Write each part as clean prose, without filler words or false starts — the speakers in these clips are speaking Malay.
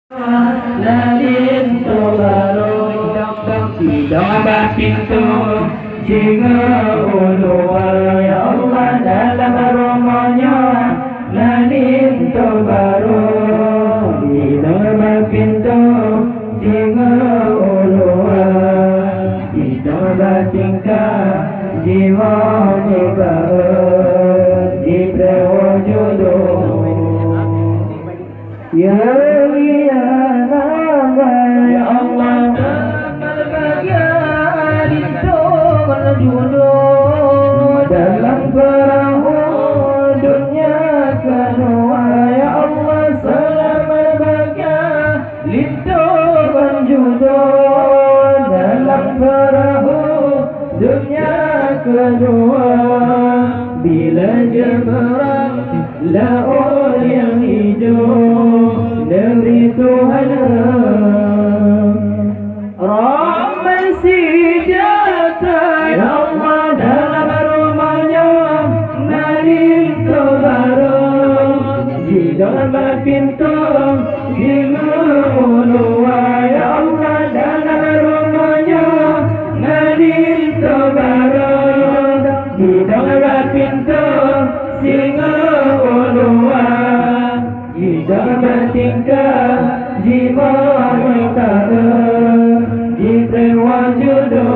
lalin tu baru tidak pintu jika ulua ya Allah dalam rumahnya lalin tu baru tidak pintu jika ulua tidak tingkah jiwa baru di prewujudu ya dalam perahu dunia kedua ya Allah selamat bahagia lintukan jodoh dalam perahu dunia kedua bila jemerang laut yang hijau negeri Tuhan rahman sejata ya Allah dalam rumahnya nalin baru di dalam pintu jiwa ulua ya Allah dalam rumahnya nalin baru di dalam pintu singa ulua di dalam tingkah jiwa utara di prewujudu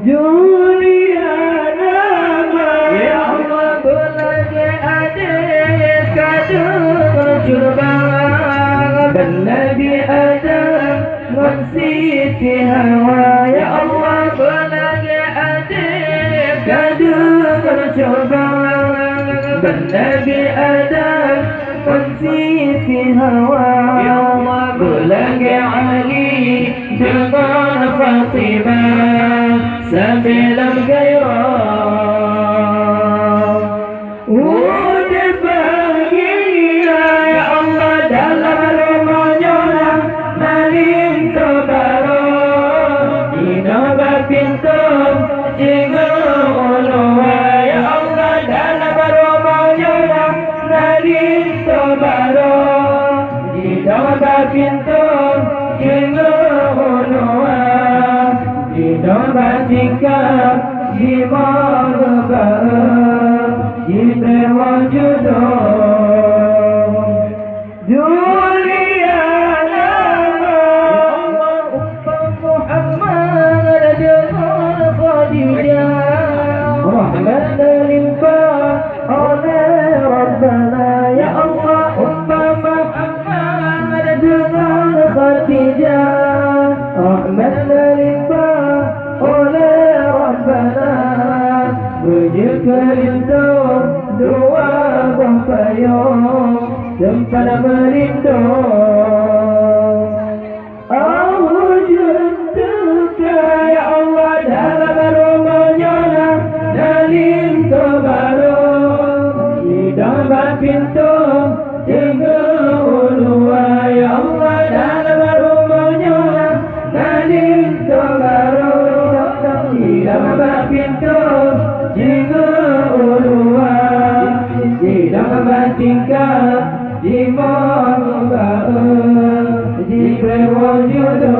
Juliana ya Allah boleh ada kado curban dan Nabi Adam dan Siti Hawa ya Allah boleh ada kado curban dan Nabi Adam dan Siti Hawa ya Allah boleh Ali dengan Fatimah sambil gairah udah bahagia ya Allah dalam rumahnya nalin baru di dalam pintu jiwa ulua ya Allah dalam rumahnya nalin baru di dalam pintu jiwa ulua di dalam tingkah jiwa baru di prewujudu Juliana Muhammad dengan Khadijah rahmat limpah oleh Rabbana ya Allah Muhammad dengan Khadijah rahmat limpah oleh Rabbana berjekerindah dua bangkayong tempat merindong awujudka ya Allah dalam rumahnya nalin baru di dalam pintu jiwa ulua ya Allah dalam rumahnya nalin baru di dalam pintu jiwa ulua di dalam tingkah jiwa baru di prewujudu